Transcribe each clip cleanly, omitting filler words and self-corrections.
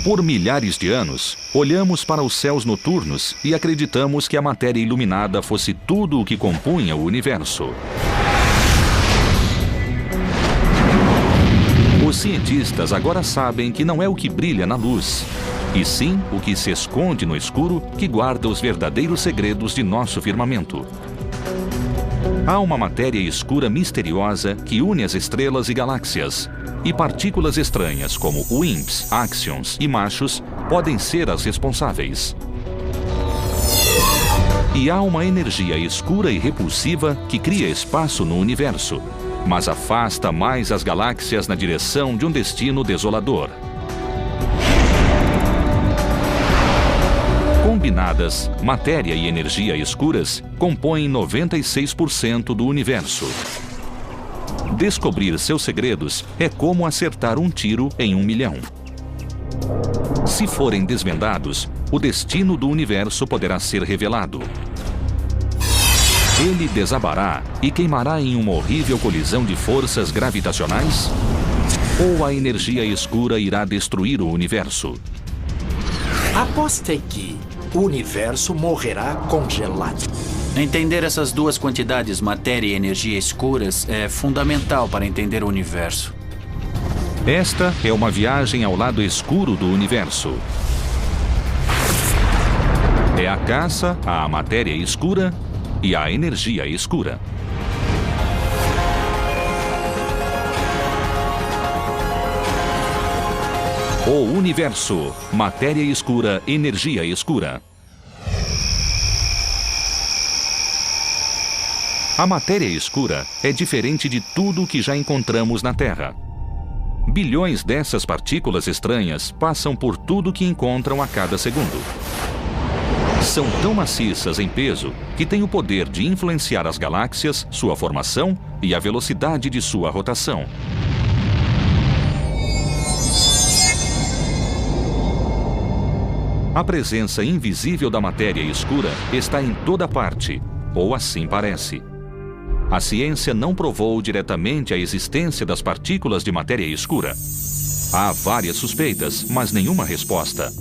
Por milhares de anos, olhamos para os céus noturnos e acreditamos que a matéria iluminada fosse tudo o que compunha o universo. Os cientistas agora sabem que não é o que brilha na luz, e sim o que se esconde no escuro que guarda os verdadeiros segredos de nosso firmamento. Há uma matéria escura misteriosa que une as estrelas e galáxias, e partículas estranhas como WIMPs, áxions e machos podem ser as responsáveis. E há uma energia escura e repulsiva que cria espaço no universo, mas afasta mais as galáxias na direção de um destino desolador. Combinadas, matéria e energia escuras compõem 96% do universo. Descobrir seus segredos é como acertar um tiro em 1 milhão. Se forem desvendados, o destino do universo poderá ser revelado. Ele desabará e queimará em uma horrível colisão de forças gravitacionais? Ou a energia escura irá destruir o universo? Apostei que o universo morrerá congelado. Entender essas duas quantidades, matéria e energia escuras, é fundamental para entender o universo. Esta é uma viagem ao lado escuro do universo. É a caça à matéria escura e à energia escura. O universo, matéria escura, energia escura. A matéria escura é diferente de tudo o que já encontramos na Terra. Bilhões dessas partículas estranhas passam por tudo que encontram a cada segundo. São tão maciças em peso que têm o poder de influenciar as galáxias, sua formação e a velocidade de sua rotação. A presença invisível da matéria escura está em toda parte, ou assim parece. A ciência não provou diretamente a existência das partículas de matéria escura. Há várias suspeitas, mas nenhuma resposta.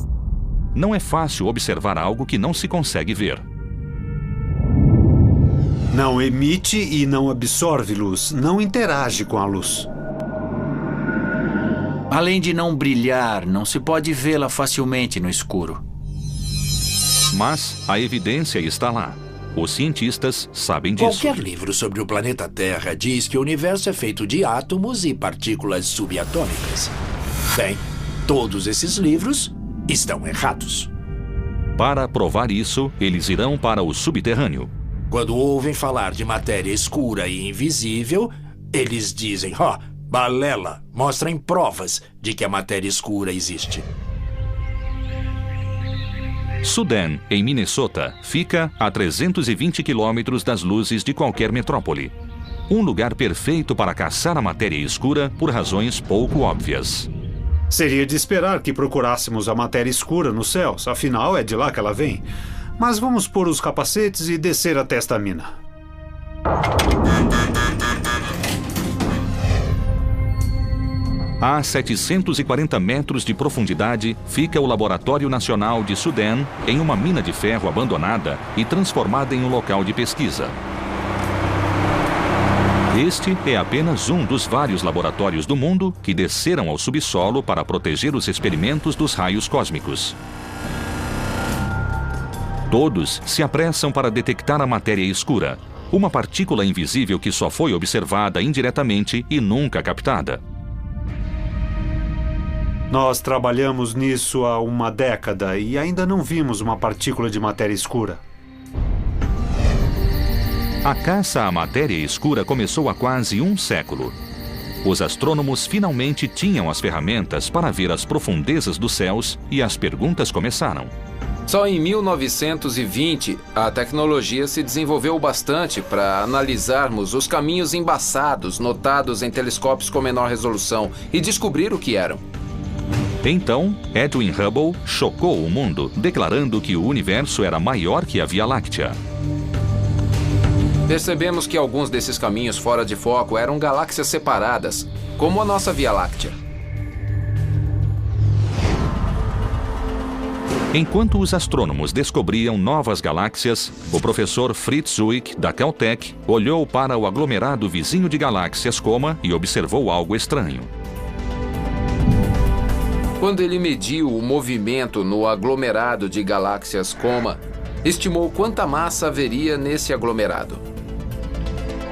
Não é fácil observar algo que não se consegue ver. Não emite e não absorve luz, não interage com a luz. Além de não brilhar, não se pode vê-la facilmente no escuro. Mas a evidência está lá. Os cientistas sabem disso. Qualquer livro sobre o planeta Terra diz que o universo é feito de átomos e partículas subatômicas. Bem, todos esses livros estão errados. Para provar isso, eles irão para o subterrâneo. Quando ouvem falar de matéria escura e invisível, eles dizem, balela, mostrem provas de que a matéria escura existe. Sudan, em Minnesota, fica a 320 quilômetros das luzes de qualquer metrópole. Um lugar perfeito para caçar a matéria escura por razões pouco óbvias. Seria de esperar que procurássemos a matéria escura nos céus, afinal é de lá que ela vem. Mas vamos pôr os capacetes e descer até esta mina. A 740 metros de profundidade fica o Laboratório Nacional de Sudan, em uma mina de ferro abandonada e transformada em um local de pesquisa. Este é apenas um dos vários laboratórios do mundo que desceram ao subsolo para proteger os experimentos dos raios cósmicos. Todos se apressam para detectar a matéria escura, uma partícula invisível que só foi observada indiretamente e nunca captada. Nós trabalhamos nisso há uma década e ainda não vimos uma partícula de matéria escura. A caça à matéria escura começou há quase um século. Os astrônomos finalmente tinham as ferramentas para ver as profundezas dos céus e as perguntas começaram. Só em 1920, a tecnologia se desenvolveu bastante para analisarmos os caminhos embaçados notados em telescópios com menor resolução e descobrir o que eram. Então, Edwin Hubble chocou o mundo, declarando que o universo era maior que a Via Láctea. Percebemos que alguns desses caminhos fora de foco eram galáxias separadas, como a nossa Via Láctea. Enquanto os astrônomos descobriam novas galáxias, o professor Fritz Zwick, da Caltech, olhou para o aglomerado vizinho de galáxias Coma e observou algo estranho. Quando ele mediu o movimento no aglomerado de galáxias Coma, estimou quanta massa haveria nesse aglomerado.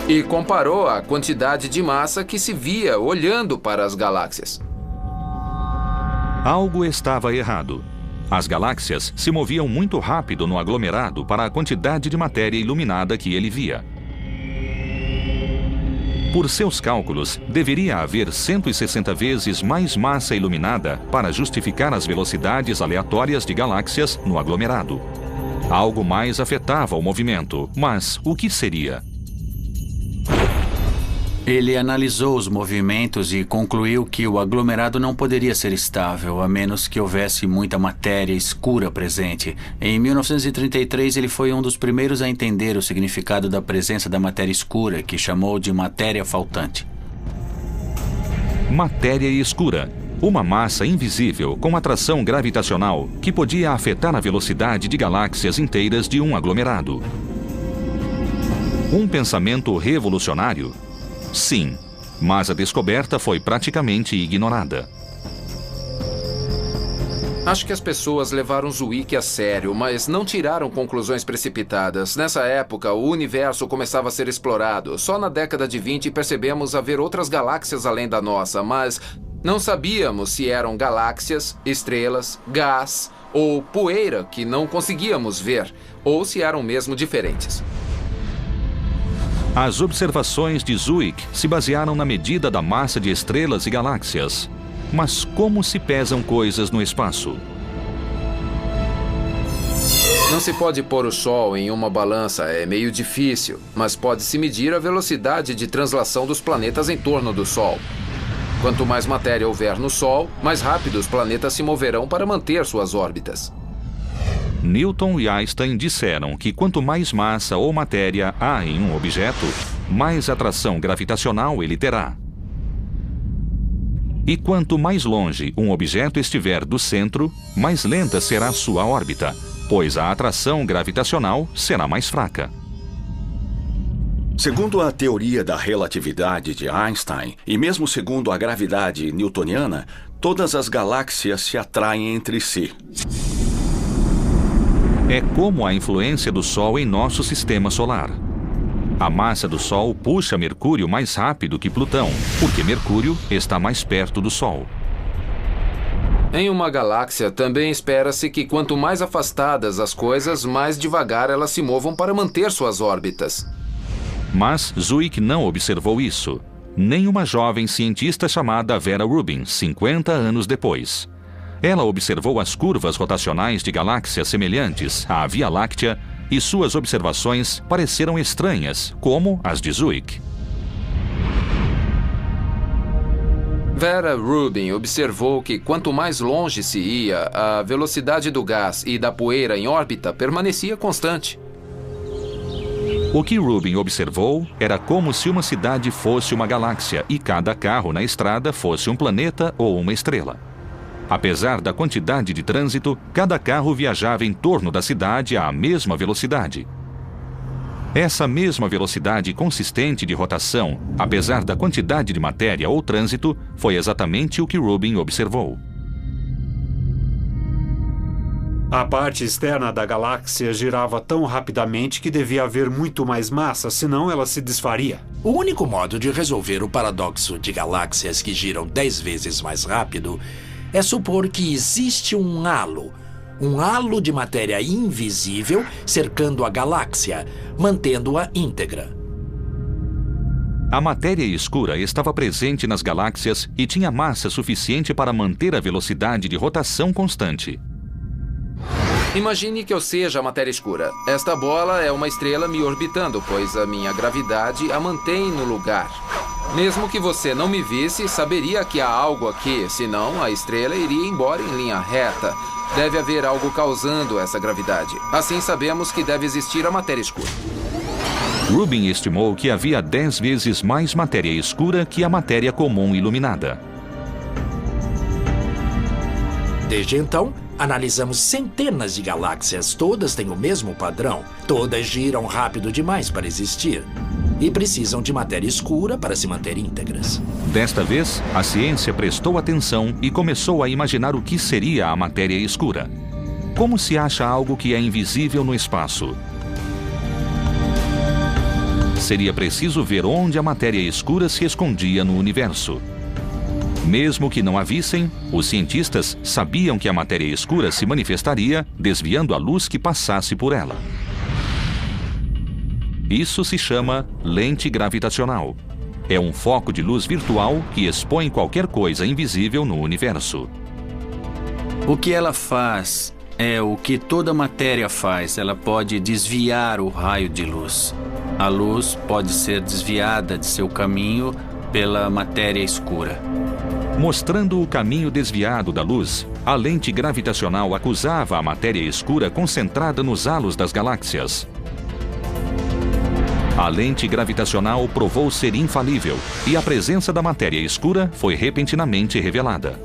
E comparou a quantidade de massa que se via olhando para as galáxias. Algo estava errado. As galáxias se moviam muito rápido no aglomerado para a quantidade de matéria iluminada que ele via. Por seus cálculos, deveria haver 160 vezes mais massa iluminada para justificar as velocidades aleatórias de galáxias no aglomerado. Algo mais afetava o movimento, mas o que seria? Ele analisou os movimentos e concluiu que o aglomerado não poderia ser estável, a menos que houvesse muita matéria escura presente. Em 1933, ele foi um dos primeiros a entender o significado da presença da matéria escura, que chamou de matéria faltante. Matéria escura. Uma massa invisível com atração gravitacional que podia afetar a velocidade de galáxias inteiras de um aglomerado. Um pensamento revolucionário? Sim, mas a descoberta foi praticamente ignorada. Acho que as pessoas levaram Zwick a sério, mas não tiraram conclusões precipitadas. Nessa época, o universo começava a ser explorado. Só na década de 20 percebemos haver outras galáxias além da nossa, mas não sabíamos se eram galáxias, estrelas, gás ou poeira que não conseguíamos ver, ou se eram mesmo diferentes. As observações de Zwick se basearam na medida da massa de estrelas e galáxias. Mas como se pesam coisas no espaço? Não se pode pôr o Sol em uma balança, é meio difícil, mas pode-se medir a velocidade de translação dos planetas em torno do Sol. Quanto mais matéria houver no Sol, mais rápido os planetas se moverão para manter suas órbitas. Newton e Einstein disseram que quanto mais massa ou matéria há em um objeto, mais atração gravitacional ele terá. E quanto mais longe um objeto estiver do centro, mais lenta será sua órbita, pois a atração gravitacional será mais fraca. Segundo a teoria da relatividade de Einstein, e mesmo segundo a gravidade newtoniana, todas as galáxias se atraem entre si. É como a influência do Sol em nosso sistema solar. A massa do Sol puxa Mercúrio mais rápido que Plutão, porque Mercúrio está mais perto do Sol. Em uma galáxia, também espera-se que quanto mais afastadas as coisas, mais devagar elas se movam para manter suas órbitas. Mas Zwick não observou isso. Nem uma jovem cientista chamada Vera Rubin, 50 anos depois. Ela observou as curvas rotacionais de galáxias semelhantes à Via Láctea e suas observações pareceram estranhas, como as de Zwick. Vera Rubin observou que quanto mais longe se ia, a velocidade do gás e da poeira em órbita permanecia constante. O que Rubin observou era como se uma cidade fosse uma galáxia e cada carro na estrada fosse um planeta ou uma estrela. Apesar da quantidade de trânsito, cada carro viajava em torno da cidade à mesma velocidade. Essa mesma velocidade consistente de rotação, apesar da quantidade de matéria ou trânsito, foi exatamente o que Rubin observou. A parte externa da galáxia girava tão rapidamente que devia haver muito mais massa, senão ela se desfaria. O único modo de resolver o paradoxo de galáxias que giram 10 vezes mais rápido é supor que existe um halo de matéria invisível cercando a galáxia, mantendo-a íntegra. A matéria escura estava presente nas galáxias e tinha massa suficiente para manter a velocidade de rotação constante. Imagine que eu seja a matéria escura. Esta bola é uma estrela me orbitando, pois a minha gravidade a mantém no lugar. Mesmo que você não me visse, saberia que há algo aqui, senão a estrela iria embora em linha reta. Deve haver algo causando essa gravidade. Assim sabemos que deve existir a matéria escura. Rubin estimou que havia 10 vezes mais matéria escura que a matéria comum iluminada. Desde então, Analisamos centenas de galáxias, todas têm o mesmo padrão. Todas giram rápido demais para existir. E precisam de matéria escura para se manter íntegras. Desta vez, a ciência prestou atenção e começou a imaginar o que seria a matéria escura. Como se acha algo que é invisível no espaço? Seria preciso ver onde a matéria escura se escondia no universo. Mesmo que não a vissem, os cientistas sabiam que a matéria escura se manifestaria desviando a luz que passasse por ela. Isso se chama lente gravitacional. É um foco de luz virtual que expõe qualquer coisa invisível no universo. O que ela faz é o que toda matéria faz. Ela pode desviar o raio de luz. A luz pode ser desviada de seu caminho pela matéria escura. Mostrando o caminho desviado da luz, a lente gravitacional acusava a matéria escura concentrada nos halos das galáxias. A lente gravitacional provou ser infalível e a presença da matéria escura foi repentinamente revelada.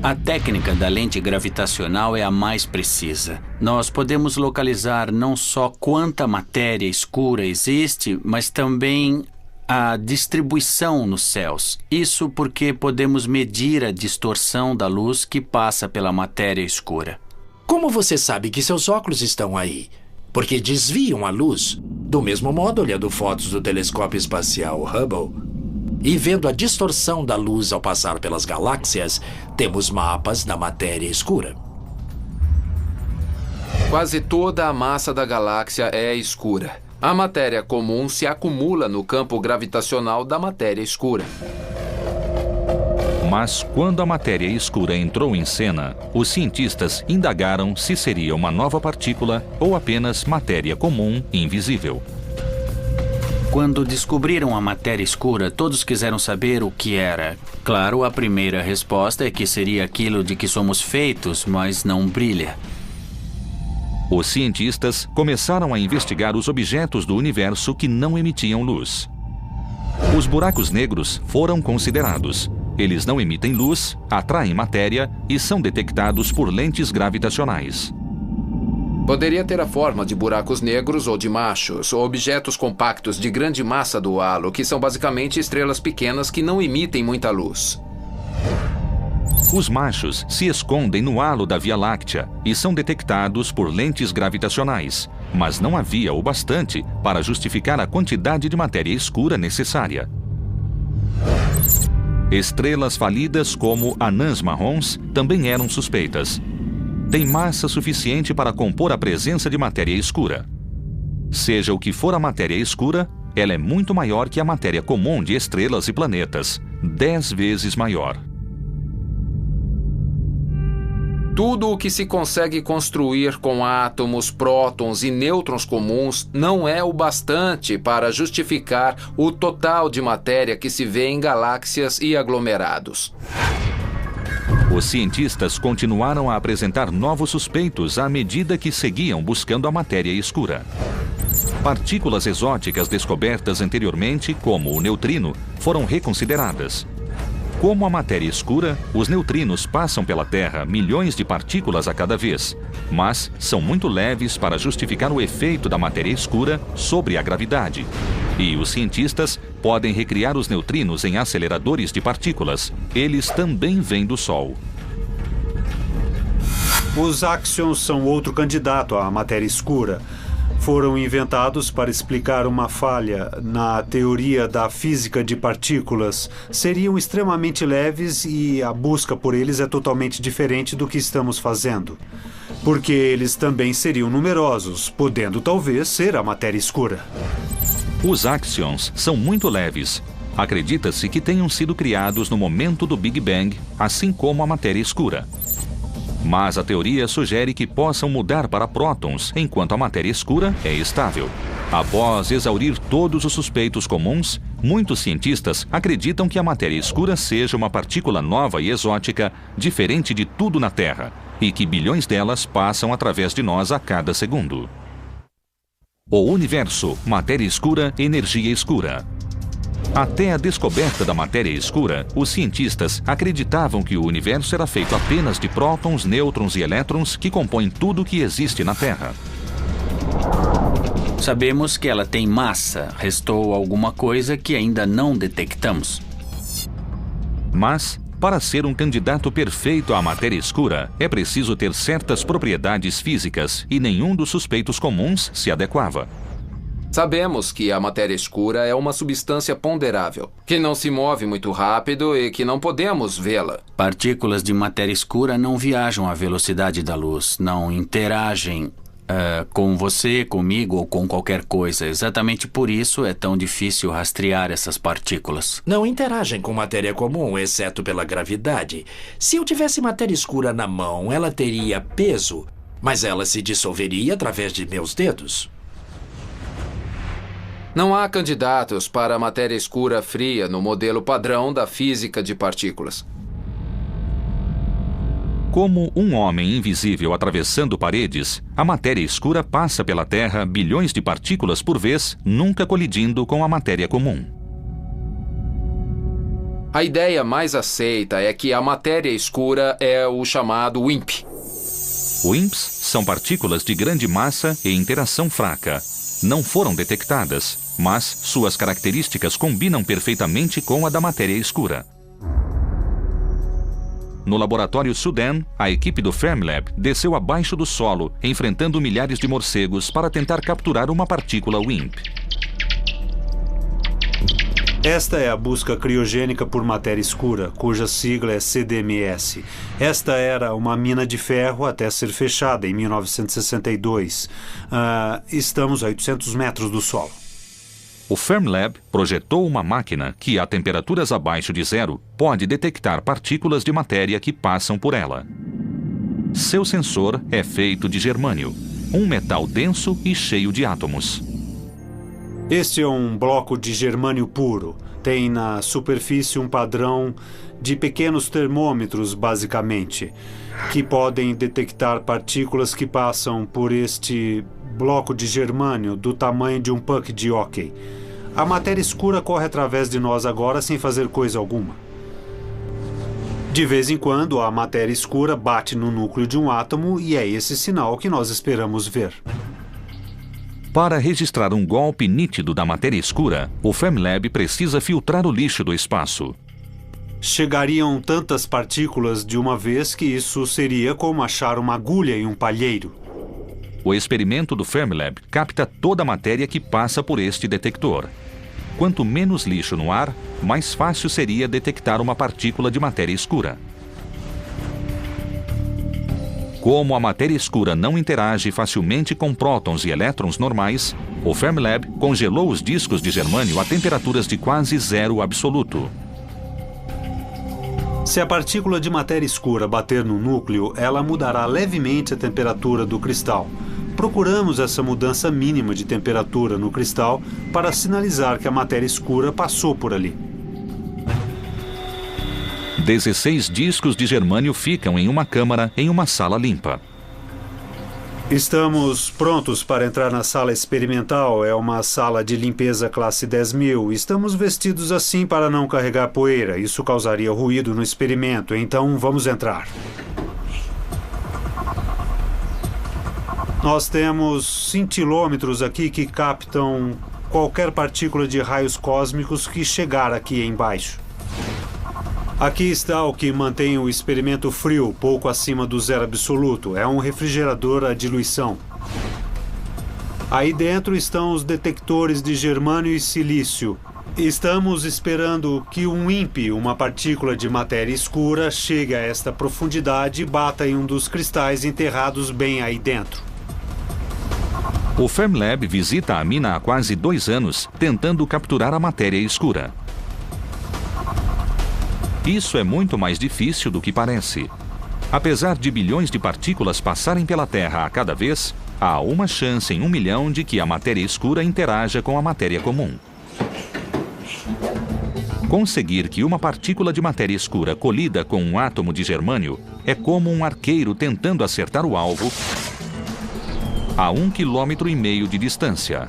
A técnica da lente gravitacional é a mais precisa. Nós podemos localizar não só quanta matéria escura existe, mas também a distribuição nos céus. Isso porque podemos medir a distorção da luz que passa pela matéria escura. Como você sabe que seus óculos estão aí? Porque desviam a luz. Do mesmo modo, olhando fotos do telescópio espacial Hubble e vendo a distorção da luz ao passar pelas galáxias, temos mapas da matéria escura. Quase toda a massa da galáxia é escura. A matéria comum se acumula no campo gravitacional da matéria escura. Mas quando a matéria escura entrou em cena, os cientistas indagaram se seria uma nova partícula ou apenas matéria comum invisível. Quando descobriram a matéria escura, todos quiseram saber o que era. Claro, a primeira resposta é que seria aquilo de que somos feitos, mas não brilha. Os cientistas começaram a investigar os objetos do universo que não emitiam luz. Os buracos negros foram considerados. Eles não emitem luz, atraem matéria e são detectados por lentes gravitacionais. Poderia ter a forma de buracos negros ou de machos, ou objetos compactos de grande massa do halo, que são basicamente estrelas pequenas que não emitem muita luz. Os machos se escondem no halo da Via Láctea e são detectados por lentes gravitacionais, mas não havia o bastante para justificar a quantidade de matéria escura necessária. Estrelas falidas como anãs marrons também eram suspeitas. Tem massa suficiente para compor a presença de matéria escura. Seja o que for a matéria escura, ela é muito maior que a matéria comum de estrelas e planetas, 10 vezes maior. Tudo o que se consegue construir com átomos, prótons e nêutrons comuns não é o bastante para justificar o total de matéria que se vê em galáxias e aglomerados. Os cientistas continuaram a apresentar novos suspeitos à medida que seguiam buscando a matéria escura. Partículas exóticas descobertas anteriormente, como o neutrino, foram reconsideradas. Como a matéria escura, os neutrinos passam pela Terra milhões de partículas a cada vez, mas são muito leves para justificar o efeito da matéria escura sobre a gravidade. E os cientistas podem recriar os neutrinos em aceleradores de partículas. Eles também vêm do Sol. Os axions são outro candidato à matéria escura. Foram inventados para explicar uma falha na teoria da física de partículas. Seriam extremamente leves e a busca por eles é totalmente diferente do que estamos fazendo. Porque eles também seriam numerosos, podendo talvez ser a matéria escura. Os axions são muito leves. Acredita-se que tenham sido criados no momento do Big Bang, assim como a matéria escura. Mas a teoria sugere que possam mudar para prótons, enquanto a matéria escura é estável. Após exaurir todos os suspeitos comuns, muitos cientistas acreditam que a matéria escura seja uma partícula nova e exótica, diferente de tudo na Terra, e que bilhões delas passam através de nós a cada segundo. O universo, matéria escura, energia escura. Até a descoberta da matéria escura, os cientistas acreditavam que o universo era feito apenas de prótons, nêutrons e elétrons que compõem tudo o que existe na Terra. Sabemos que ela tem massa. Restou alguma coisa que ainda não detectamos. Mas, para ser um candidato perfeito à matéria escura, é preciso ter certas propriedades físicas e nenhum dos suspeitos comuns se adequava. Sabemos que a matéria escura é uma substância ponderável, que não se move muito rápido e que não podemos vê-la. Partículas de matéria escura não viajam à velocidade da luz, não interagem com você, comigo ou com qualquer coisa. Exatamente por isso é tão difícil rastrear essas partículas. Não interagem com matéria comum, exceto pela gravidade. Se eu tivesse matéria escura na mão, ela teria peso, mas ela se dissolveria através de meus dedos. Não há candidatos para a matéria escura fria no modelo padrão da física de partículas. Como um homem invisível atravessando paredes, a matéria escura passa pela Terra bilhões de partículas por vez, nunca colidindo com a matéria comum. A ideia mais aceita é que a matéria escura é o chamado WIMP. WIMPs são partículas de grande massa e interação fraca. Não foram detectadas, mas suas características combinam perfeitamente com a da matéria escura. No laboratório Sudan, a equipe do Fermilab desceu abaixo do solo, enfrentando milhares de morcegos para tentar capturar uma partícula WIMP. Esta é a busca criogênica por matéria escura, cuja sigla é CDMS. Esta era uma mina de ferro até ser fechada em 1962. Estamos a 800 metros do solo. O Fermilab projetou uma máquina que, a temperaturas abaixo de zero, pode detectar partículas de matéria que passam por ela. Seu sensor é feito de germânio, um metal denso e cheio de átomos. Este é um bloco de germânio puro. Tem na superfície um padrão de pequenos termômetros, basicamente, que podem detectar partículas que passam por este bloco de germânio do tamanho de um puck de hóquei. A matéria escura corre através de nós agora sem fazer coisa alguma. De vez em quando, a matéria escura bate no núcleo de um átomo e é esse sinal que nós esperamos ver. Para registrar um golpe nítido da matéria escura, o Fermilab precisa filtrar o lixo do espaço. Chegariam tantas partículas de uma vez que isso seria como achar uma agulha em um palheiro. O experimento do Fermilab capta toda a matéria que passa por este detector. Quanto menos lixo no ar, mais fácil seria detectar uma partícula de matéria escura. Como a matéria escura não interage facilmente com prótons e elétrons normais, o Fermilab congelou os discos de germânio a temperaturas de quase zero absoluto. Se a partícula de matéria escura bater no núcleo, ela mudará levemente a temperatura do cristal. Procuramos essa mudança mínima de temperatura no cristal para sinalizar que a matéria escura passou por ali. 16 discos de germânio ficam em uma câmara em uma sala limpa. Estamos prontos para entrar na sala experimental. É uma sala de limpeza classe 10.000. Estamos vestidos assim para não carregar poeira. Isso causaria ruído no experimento, então vamos entrar. Nós temos cintilômetros aqui que captam qualquer partícula de raios cósmicos que chegar aqui embaixo. Aqui está o que mantém o experimento frio, pouco acima do zero absoluto. É um refrigerador a diluição. Aí dentro estão os detectores de germânio e silício. Estamos esperando que um WIMP, uma partícula de matéria escura, chegue a esta profundidade e bata em um dos cristais enterrados bem aí dentro. O Fermilab visita a mina há quase 2 anos, tentando capturar a matéria escura. Isso é muito mais difícil do que parece. Apesar de bilhões de partículas passarem pela Terra a cada vez, há uma chance em 1 milhão de que a matéria escura interaja com a matéria comum. Conseguir que uma partícula de matéria escura colida com um átomo de germânio é como um arqueiro tentando acertar o alvo a 1,5 km de distância.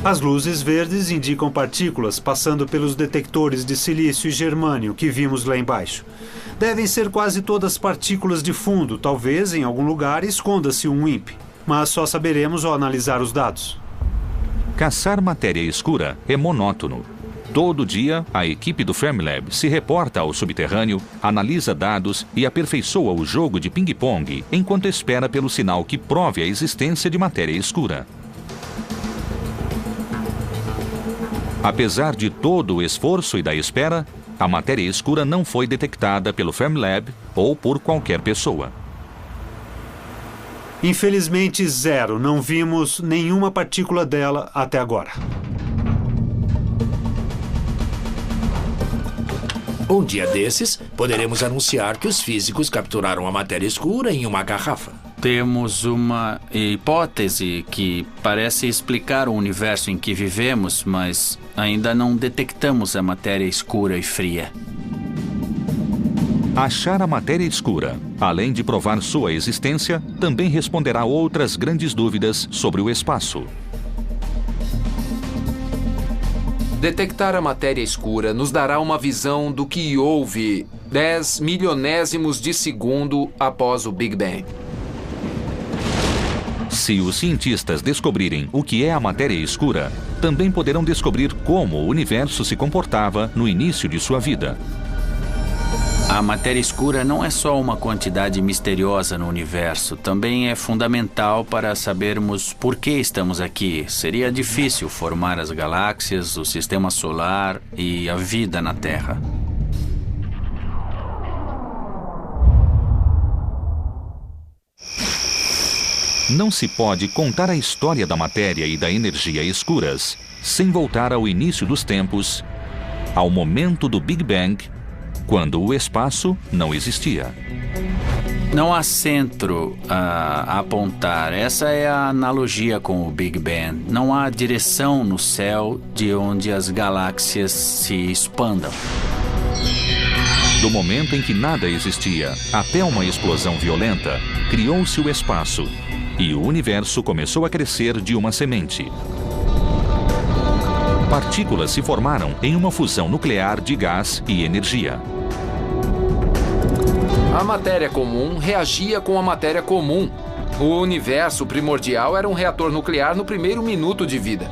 As luzes verdes indicam partículas passando pelos detectores de silício e germânio que vimos lá embaixo. Devem ser quase todas partículas de fundo, talvez em algum lugar esconda-se um WIMP, mas só saberemos ao analisar os dados. Caçar matéria escura é monótono. Todo dia, a equipe do Fermilab se reporta ao subterrâneo, analisa dados e aperfeiçoa o jogo de ping-pong enquanto espera pelo sinal que prove a existência de matéria escura. Apesar de todo o esforço e da espera, a matéria escura não foi detectada pelo Fermilab ou por qualquer pessoa. Infelizmente, zero. Não vimos nenhuma partícula dela até agora. Um dia desses, poderemos anunciar que os físicos capturaram a matéria escura em uma garrafa. Temos uma hipótese que parece explicar o universo em que vivemos, mas ainda não detectamos a matéria escura e fria. Achar a matéria escura, além de provar sua existência, também responderá outras grandes dúvidas sobre o espaço. Detectar a matéria escura nos dará uma visão do que houve 10 milionésimos de segundo após o Big Bang. Se os cientistas descobrirem o que é a matéria escura, também poderão descobrir como o universo se comportava no início de sua vida. A matéria escura não é só uma quantidade misteriosa no universo, também é fundamental para sabermos por que estamos aqui. Seria difícil formar as galáxias, o sistema solar e a vida na Terra. Não se pode contar a história da matéria e da energia escuras sem voltar ao início dos tempos, ao momento do Big Bang, quando o espaço não existia. Não há centro a apontar. Essa é a analogia com o Big Bang. Não há direção no céu de onde as galáxias se expandam. Do momento em que nada existia até uma explosão violenta, criou-se o espaço e o universo começou a crescer de uma semente. Partículas se formaram em uma fusão nuclear de gás e energia. A matéria comum reagia com a matéria comum. O universo primordial era um reator nuclear no primeiro minuto de vida.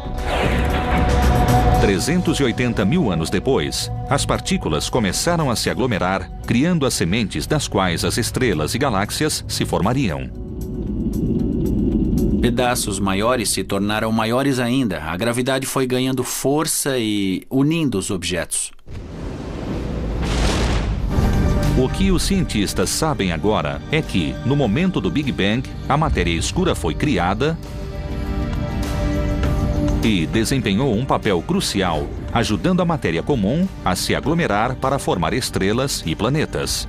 380 mil anos depois, as partículas começaram a se aglomerar, criando as sementes das quais as estrelas e galáxias se formariam. Pedaços maiores se tornaram maiores ainda. A gravidade foi ganhando força e unindo os objetos. O que os cientistas sabem agora é que, no momento do Big Bang, a matéria escura foi criada e desempenhou um papel crucial, ajudando a matéria comum a se aglomerar para formar estrelas e planetas.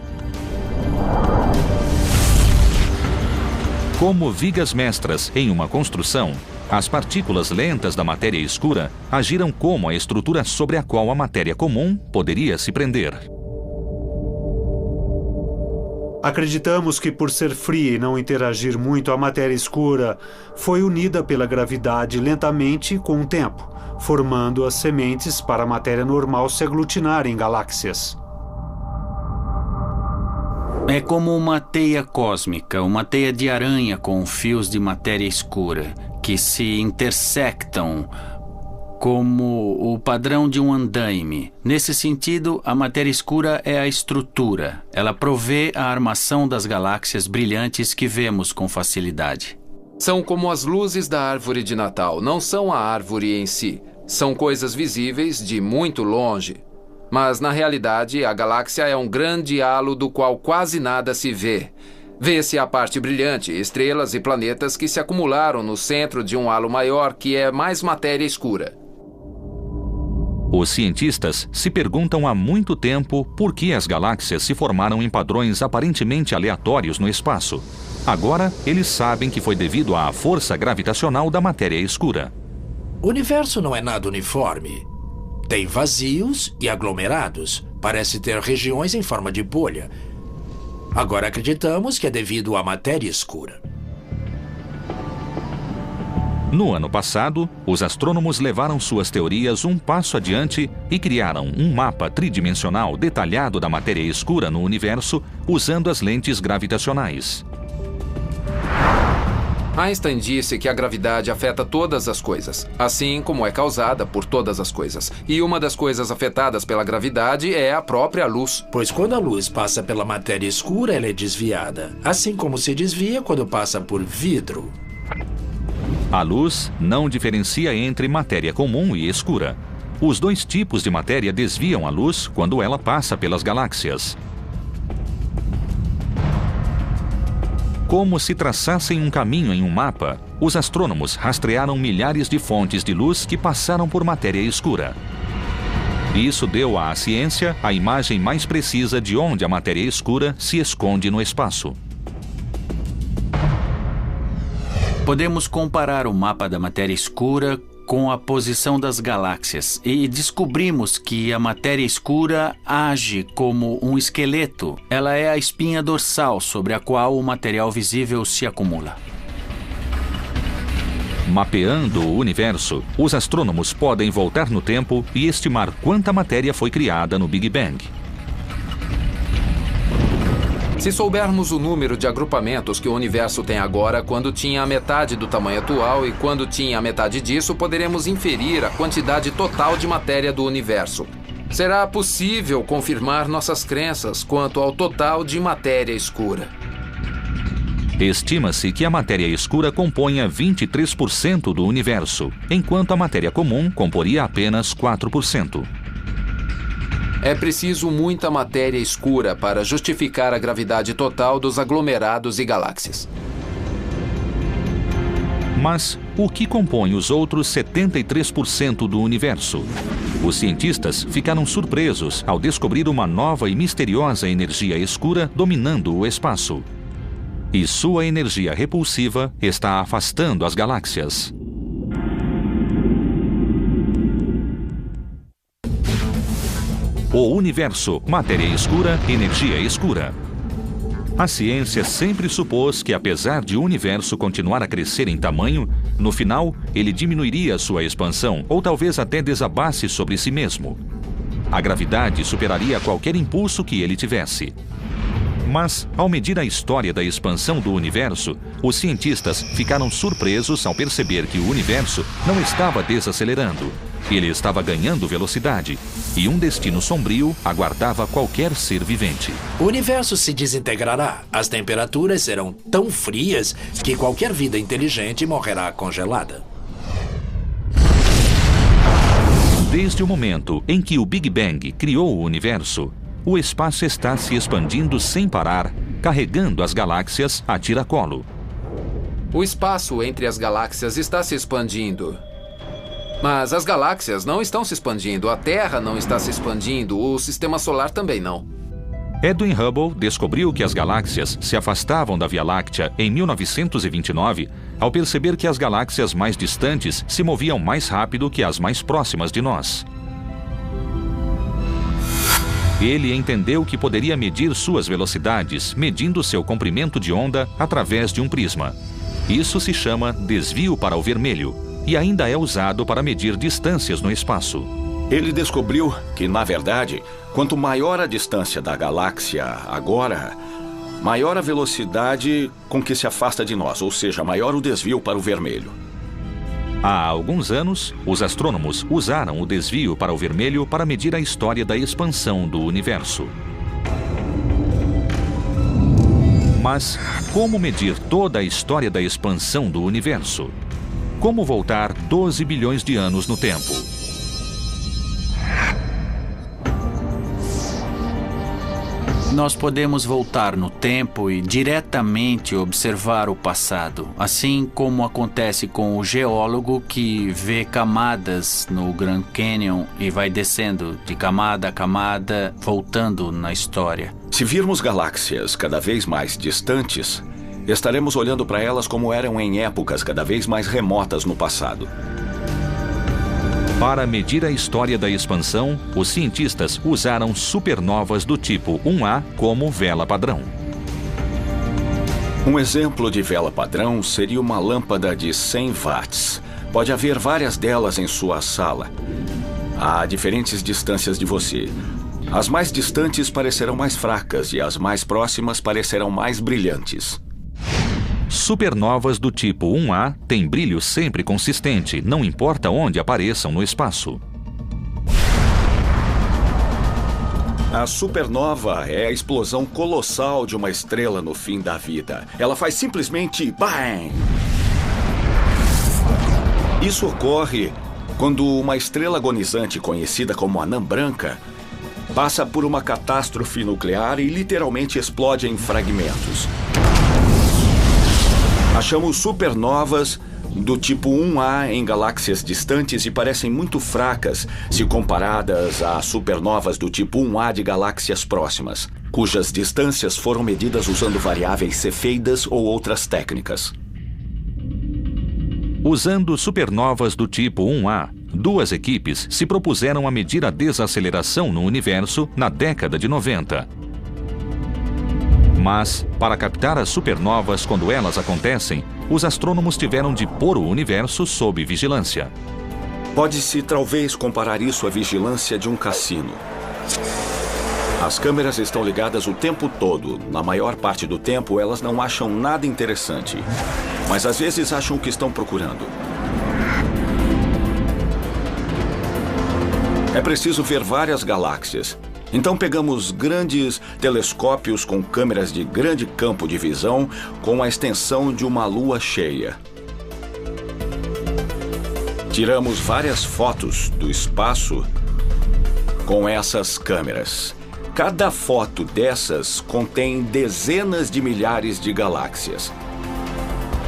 Como vigas mestras em uma construção, as partículas lentas da matéria escura agiram como a estrutura sobre a qual a matéria comum poderia se prender. Acreditamos que, por ser fria e não interagir muito, a matéria escura foi unida pela gravidade lentamente com o tempo, formando as sementes para a matéria normal se aglutinar em galáxias. É como uma teia cósmica, uma teia de aranha com fios de matéria escura, que se intersectam como o padrão de um andaime. Nesse sentido, a matéria escura é a estrutura. Ela provê a armação das galáxias brilhantes que vemos com facilidade. São como as luzes da árvore de Natal. Não são a árvore em si. São coisas visíveis de muito longe. Mas, na realidade, a galáxia é um grande halo do qual quase nada se vê. Vê-se a parte brilhante, estrelas e planetas que se acumularam no centro de um halo maior que é mais matéria escura. Os cientistas se perguntam há muito tempo por que as galáxias se formaram em padrões aparentemente aleatórios no espaço. Agora, eles sabem que foi devido à força gravitacional da matéria escura. O universo não é nada uniforme. Tem vazios e aglomerados. Parece ter regiões em forma de bolha. Agora acreditamos que é devido à matéria escura. No ano passado, os astrônomos levaram suas teorias um passo adiante e criaram um mapa tridimensional detalhado da matéria escura no universo usando as lentes gravitacionais. Einstein disse que a gravidade afeta todas as coisas, assim como é causada por todas as coisas. E uma das coisas afetadas pela gravidade é a própria luz. Pois quando a luz passa pela matéria escura, ela é desviada, assim como se desvia quando passa por vidro. A luz não diferencia entre matéria comum e escura. Os dois tipos de matéria desviam a luz quando ela passa pelas galáxias. Como se traçassem um caminho em um mapa, os astrônomos rastrearam milhares de fontes de luz que passaram por matéria escura. Isso deu à ciência a imagem mais precisa de onde a matéria escura se esconde no espaço. Podemos comparar o mapa da matéria escura com a posição das galáxias e descobrimos que a matéria escura age como um esqueleto. Ela é a espinha dorsal sobre a qual o material visível se acumula. Mapeando o universo, os astrônomos podem voltar no tempo e estimar quanta matéria foi criada no Big Bang. Se soubermos o número de agrupamentos que o universo tem agora quando tinha a metade do tamanho atual e quando tinha a metade disso, poderemos inferir a quantidade total de matéria do universo. Será possível confirmar nossas crenças quanto ao total de matéria escura. Estima-se que a matéria escura componha 23% do universo, enquanto a matéria comum comporia apenas 4%. É preciso muita matéria escura para justificar a gravidade total dos aglomerados e galáxias. Mas o que compõe os outros 73% do universo? Os cientistas ficaram surpresos ao descobrir uma nova e misteriosa energia escura dominando o espaço. E sua energia repulsiva está afastando as galáxias. O universo, matéria escura, energia escura. A ciência sempre supôs que, apesar de o universo continuar a crescer em tamanho, no final ele diminuiria sua expansão ou talvez até desabasse sobre si mesmo. A gravidade superaria qualquer impulso que ele tivesse. Mas, ao medir a história da expansão do universo, os cientistas ficaram surpresos ao perceber que o universo não estava desacelerando. Ele estava ganhando velocidade, e um destino sombrio aguardava qualquer ser vivente. O universo se desintegrará. As temperaturas serão tão frias que qualquer vida inteligente morrerá congelada. Desde o momento em que o Big Bang criou o universo, o espaço está se expandindo sem parar, carregando as galáxias a tiracolo. O espaço entre as galáxias está se expandindo. Mas as galáxias não estão se expandindo, a Terra não está se expandindo, o Sistema Solar também não. Edwin Hubble descobriu que as galáxias se afastavam da Via Láctea em 1929, ao perceber que as galáxias mais distantes se moviam mais rápido que as mais próximas de nós. Ele entendeu que poderia medir suas velocidades, medindo seu comprimento de onda através de um prisma. Isso se chama desvio para o vermelho e ainda é usado para medir distâncias no espaço. Ele descobriu que, na verdade, quanto maior a distância da galáxia agora, maior a velocidade com que se afasta de nós, ou seja, maior o desvio para o vermelho. Há alguns anos, os astrônomos usaram o desvio para o vermelho para medir a história da expansão do universo. Mas como medir toda a história da expansão do universo? Como voltar 12 bilhões de anos no tempo? Nós podemos voltar no tempo e diretamente observar o passado, assim como acontece com o geólogo que vê camadas no Grand Canyon e vai descendo de camada a camada, voltando na história. Se virmos galáxias cada vez mais distantes, estaremos olhando para elas como eram em épocas cada vez mais remotas no passado. Para medir a história da expansão, os cientistas usaram supernovas do tipo 1A como vela padrão. Um exemplo de vela padrão seria uma lâmpada de 100 watts. Pode haver várias delas em sua sala, a diferentes distâncias de você. As mais distantes parecerão mais fracas e as mais próximas parecerão mais brilhantes. Supernovas do tipo 1A têm brilho sempre consistente, não importa onde apareçam no espaço. A supernova é a explosão colossal de uma estrela no fim da vida. Ela faz simplesmente BAM! Isso ocorre quando uma estrela agonizante conhecida como anã branca passa por uma catástrofe nuclear e literalmente explode em fragmentos. Achamos supernovas do tipo 1A em galáxias distantes e parecem muito fracas se comparadas a supernovas do tipo 1A de galáxias próximas, cujas distâncias foram medidas usando variáveis cefeidas ou outras técnicas. Usando supernovas do tipo 1A, duas equipes se propuseram a medir a desaceleração no universo na década de 90. Mas, para captar as supernovas quando elas acontecem, os astrônomos tiveram de pôr o universo sob vigilância. Pode-se talvez comparar isso à vigilância de um cassino. As câmeras estão ligadas o tempo todo. Na maior parte do tempo, elas não acham nada interessante. Mas às vezes acham o que estão procurando. É preciso ver várias galáxias. Então pegamos grandes telescópios com câmeras de grande campo de visão com a extensão de uma lua cheia. Tiramos várias fotos do espaço com essas câmeras. Cada foto dessas contém dezenas de milhares de galáxias.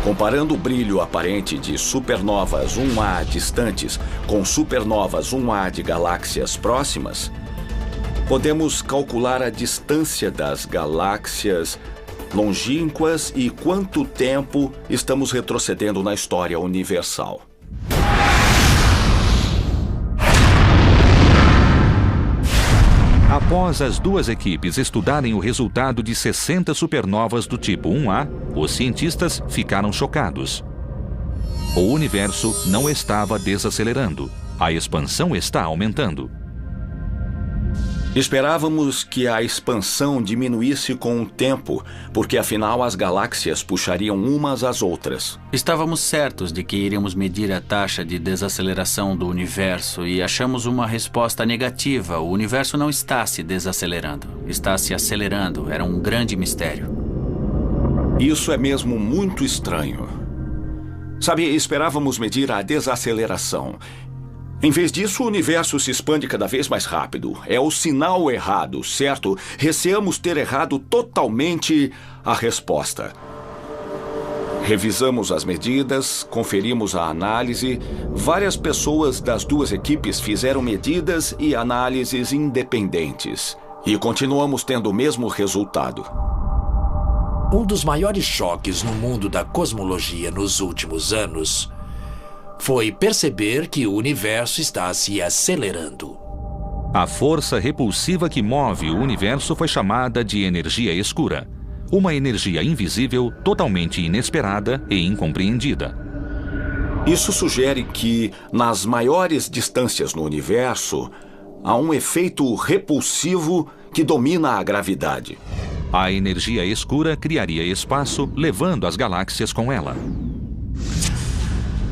Comparando o brilho aparente de supernovas 1A distantes com supernovas 1A de galáxias próximas, podemos calcular a distância das galáxias longínquas e quanto tempo estamos retrocedendo na história universal. Após as duas equipes estudarem o resultado de 60 supernovas do tipo 1A, os cientistas ficaram chocados. O universo não estava desacelerando. A expansão está aumentando. Esperávamos que a expansão diminuísse com o tempo, porque afinal as galáxias puxariam umas às outras. Estávamos certos de que iríamos medir a taxa de desaceleração do universo e achamos uma resposta negativa. O universo não está se desacelerando, está se acelerando. Era um grande mistério. Isso é mesmo muito estranho. Sabe, esperávamos medir a desaceleração. Em vez disso, o universo se expande cada vez mais rápido. É o sinal errado, certo? Receamos ter errado totalmente a resposta. Revisamos as medidas, conferimos a análise. Várias pessoas das duas equipes fizeram medidas e análises independentes. E continuamos tendo o mesmo resultado. Um dos maiores choques no mundo da cosmologia nos últimos anos foi perceber que o universo está se acelerando. A força repulsiva que move o universo foi chamada de energia escura. Uma energia invisível, totalmente inesperada e incompreendida. Isso sugere que, nas maiores distâncias no universo, há um efeito repulsivo que domina a gravidade. A energia escura criaria espaço, levando as galáxias com ela.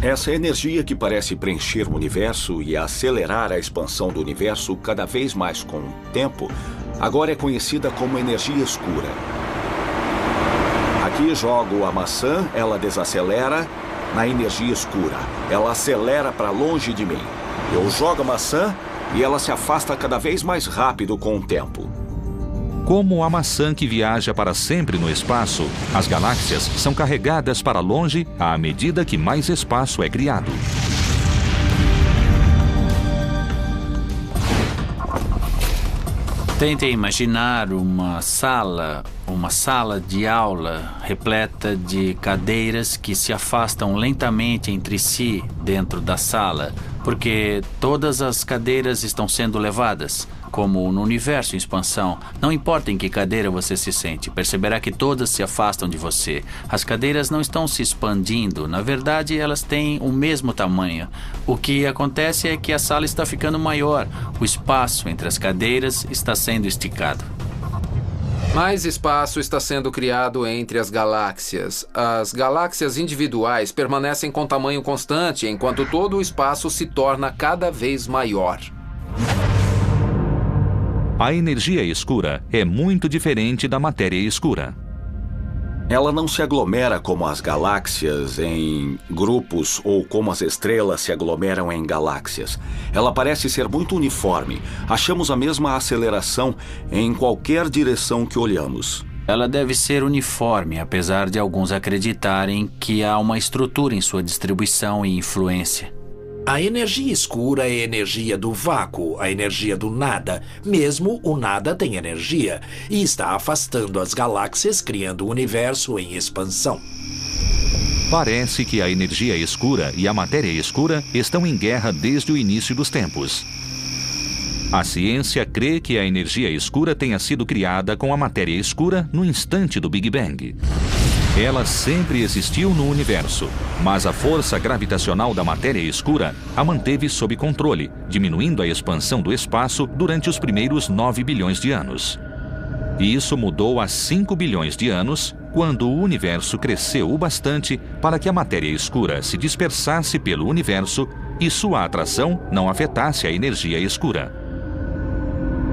Essa energia que parece preencher o universo e acelerar a expansão do universo cada vez mais com o tempo, agora é conhecida como energia escura. Aqui jogo a maçã, ela desacelera na energia escura. Ela acelera para longe de mim. Eu jogo a maçã e ela se afasta cada vez mais rápido com o tempo. Como a maçã que viaja para sempre no espaço, as galáxias são carregadas para longe à medida que mais espaço é criado. Tentem imaginar uma sala de aula repleta de cadeiras que se afastam lentamente entre si dentro da sala, porque todas as cadeiras estão sendo levadas. como no universo em expansão. Não importa em que cadeira você se sente, perceberá que todas se afastam de você. As cadeiras não estão se expandindo, na verdade elas têm o mesmo tamanho. O que acontece é que a sala está ficando maior, o espaço entre as cadeiras está sendo esticado. Mais espaço está sendo criado entre as galáxias. As galáxias individuais permanecem com tamanho constante, enquanto todo o espaço se torna cada vez maior. A energia escura é muito diferente da matéria escura. Ela não se aglomera como as galáxias em grupos ou como as estrelas se aglomeram em galáxias. Ela parece ser muito uniforme. Achamos a mesma aceleração em qualquer direção que olhamos. Ela deve ser uniforme, apesar de alguns acreditarem que há uma estrutura em sua distribuição e influência. A energia escura é a energia do vácuo, a energia do nada. Mesmo o nada tem energia e está afastando as galáxias, criando um universo em expansão. Parece que a energia escura e a matéria escura estão em guerra desde o início dos tempos. A ciência crê que a energia escura tenha sido criada com a matéria escura no instante do Big Bang. Ela sempre existiu no universo, mas a força gravitacional da matéria escura a manteve sob controle, diminuindo a expansão do espaço durante os primeiros 9 bilhões de anos. E isso mudou há 5 bilhões de anos, quando o universo cresceu o bastante para que a matéria escura se dispersasse pelo universo e sua atração não afetasse a energia escura.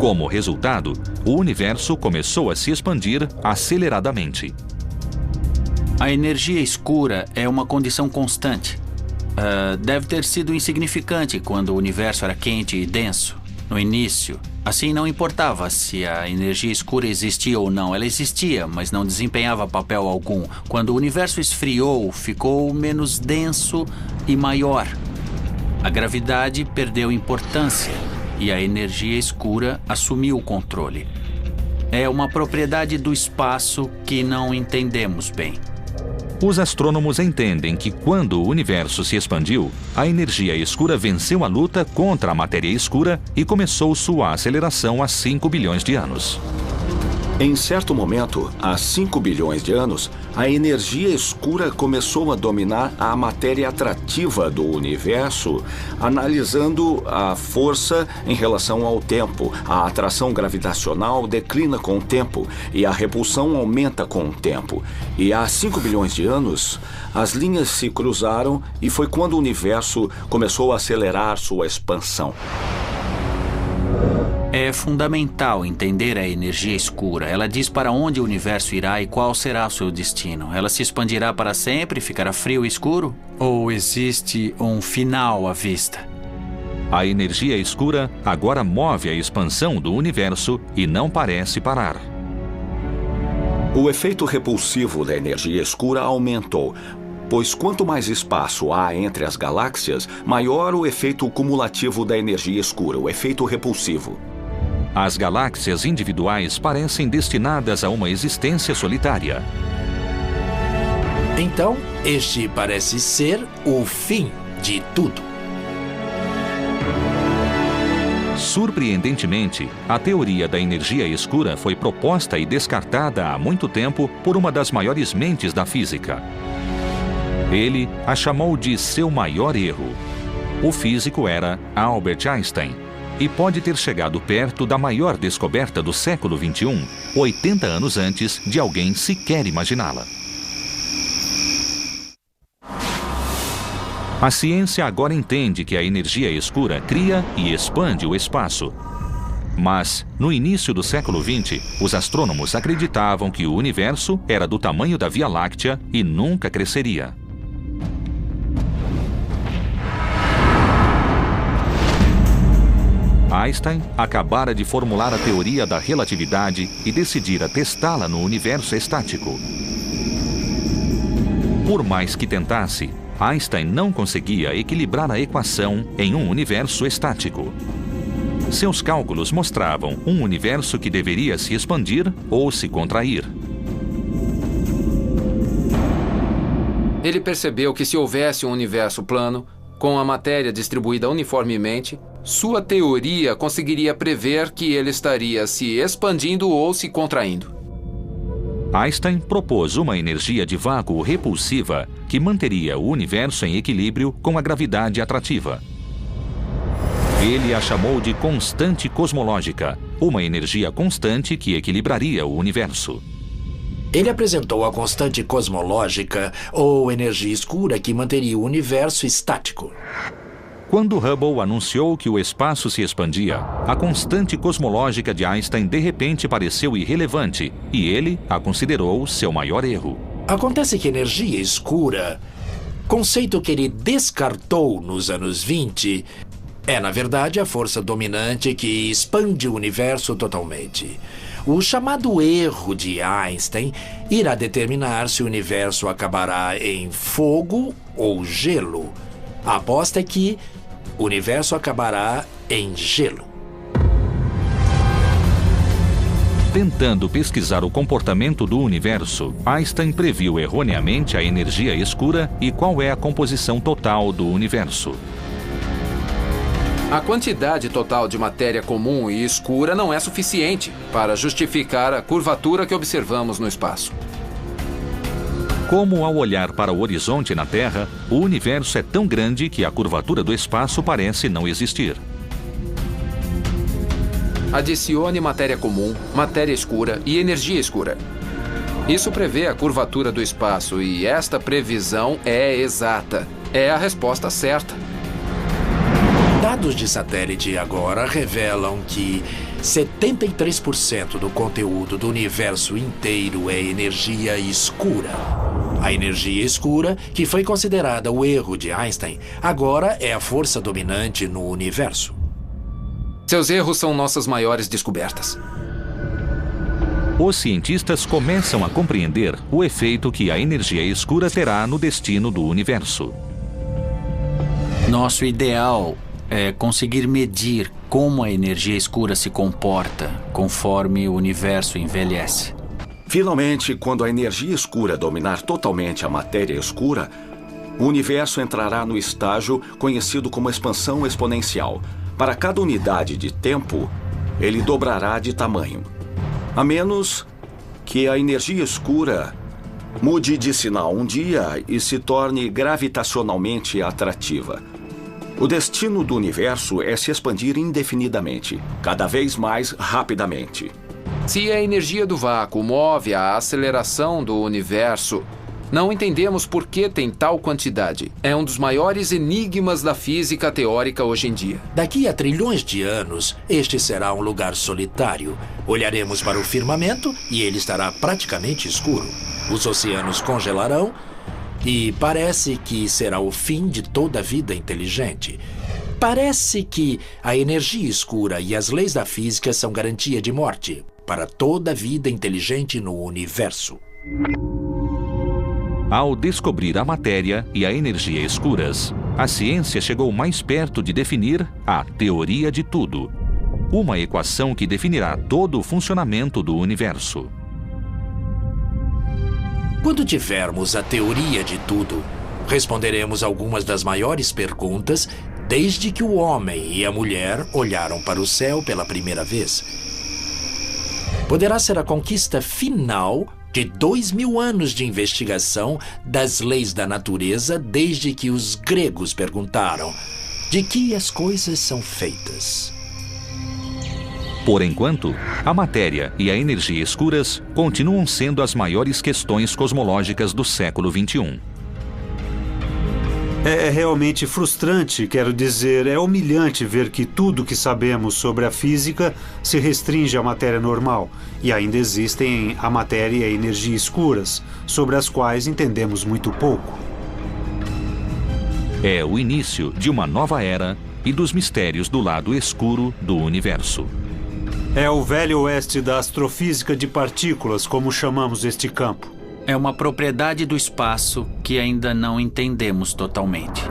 Como resultado, o universo começou a se expandir aceleradamente. A energia escura é uma condição constante. Deve ter sido insignificante quando o universo era quente e denso, no início. Assim, não importava se a energia escura existia ou não. Ela existia, mas não desempenhava papel algum. Quando o universo esfriou, ficou menos denso e maior. A gravidade perdeu importância e a energia escura assumiu o controle. É uma propriedade do espaço que não entendemos bem. Os astrônomos entendem que quando o universo se expandiu, a energia escura venceu a luta contra a matéria escura e começou sua aceleração há 5 bilhões de anos. Em certo momento, há 5 bilhões de anos, a energia escura começou a dominar a matéria atrativa do universo, analisando a força em relação ao tempo. A atração gravitacional declina com o tempo e a repulsão aumenta com o tempo. E há 5 bilhões de anos, as linhas se cruzaram e foi quando o universo começou a acelerar sua expansão. É fundamental entender a energia escura. Ela diz para onde o universo irá e qual será o seu destino. Ela se expandirá para sempre, ficará frio e escuro? Ou existe um final à vista? A energia escura agora move a expansão do universo e não parece parar. O efeito repulsivo da energia escura aumentou, pois quanto mais espaço há entre as galáxias, maior o efeito cumulativo da energia escura, o efeito repulsivo. As galáxias individuais parecem destinadas a uma existência solitária. Então, este parece ser o fim de tudo. Surpreendentemente, a teoria da energia escura foi proposta e descartada há muito tempo por uma das maiores mentes da física. Ele a chamou de seu maior erro. O físico era Albert Einstein e pode ter chegado perto da maior descoberta do século XXI, 80 anos antes de alguém sequer imaginá-la. A ciência agora entende que a energia escura cria e expande o espaço. Mas, no início do século XX, os astrônomos acreditavam que o universo era do tamanho da Via Láctea e nunca cresceria. Einstein acabara de formular a teoria da relatividade e decidira testá-la no universo estático. Por mais que tentasse, Einstein não conseguia equilibrar a equação em um universo estático. Seus cálculos mostravam um universo que deveria se expandir ou se contrair. Ele percebeu que se houvesse um universo plano, com a matéria distribuída uniformemente, sua teoria conseguiria prever que ele estaria se expandindo ou se contraindo. Einstein propôs uma energia de vácuo repulsiva que manteria o universo em equilíbrio com a gravidade atrativa. Ele a chamou de constante cosmológica, uma energia constante que equilibraria o universo. Ele apresentou a constante cosmológica, ou energia escura, que manteria o universo estático. Quando Hubble anunciou que o espaço se expandia, a constante cosmológica de Einstein de repente pareceu irrelevante e ele a considerou seu maior erro. Acontece que energia escura, conceito que ele descartou nos anos 20, é, na verdade, a força dominante que expande o universo totalmente. O chamado erro de Einstein irá determinar se o universo acabará em fogo ou gelo. A aposta é que o universo acabará em gelo. Tentando pesquisar o comportamento do universo, Einstein previu erroneamente a energia escura e qual é a composição total do universo. A quantidade total de matéria comum e escura não é suficiente para justificar a curvatura que observamos no espaço. Como ao olhar para o horizonte na Terra, o universo é tão grande que a curvatura do espaço parece não existir. Adicione matéria comum, matéria escura e energia escura. Isso prevê a curvatura do espaço e esta previsão é exata. É a resposta certa. Dados de satélite agora revelam que 73% do conteúdo do universo inteiro é energia escura. A energia escura, que foi considerada o erro de Einstein, agora é a força dominante no universo. Seus erros são nossas maiores descobertas. Os cientistas começam a compreender o efeito que a energia escura terá no destino do universo. Nosso ideal é conseguir medir como a energia escura se comporta conforme o universo envelhece. Finalmente, quando a energia escura dominar totalmente a matéria escura, o universo entrará no estágio conhecido como expansão exponencial. Para cada unidade de tempo, ele dobrará de tamanho. A menos que a energia escura mude de sinal um dia e se torne gravitacionalmente atrativa. O destino do universo é se expandir indefinidamente, cada vez mais rapidamente. Se a energia do vácuo move a aceleração do universo, não entendemos por que tem tal quantidade. É um dos maiores enigmas da física teórica hoje em dia. Daqui a trilhões de anos, este será um lugar solitário. Olharemos para o firmamento e ele estará praticamente escuro. Os oceanos congelarão e parece que será o fim de toda a vida inteligente. Parece que a energia escura e as leis da física são garantia de morte para toda a vida inteligente no universo. Ao descobrir a matéria e a energia escuras, a ciência chegou mais perto de definir a teoria de tudo, uma equação que definirá todo o funcionamento do universo. Quando tivermos a teoria de tudo, responderemos algumas das maiores perguntas desde que o homem e a mulher olharam para o céu pela primeira vez. Poderá ser a conquista final de 2000 anos de investigação das leis da natureza desde que os gregos perguntaram de que as coisas são feitas. Por enquanto, a matéria e a energia escuras continuam sendo as maiores questões cosmológicas do século XXI. É realmente frustrante, quero dizer, é humilhante ver que tudo que sabemos sobre a física se restringe à matéria normal e ainda existem a matéria e a energia escuras, sobre as quais entendemos muito pouco. É o início de uma nova era e dos mistérios do lado escuro do universo. É o velho oeste da astrofísica de partículas, como chamamos este campo. É uma propriedade do espaço que ainda não entendemos totalmente.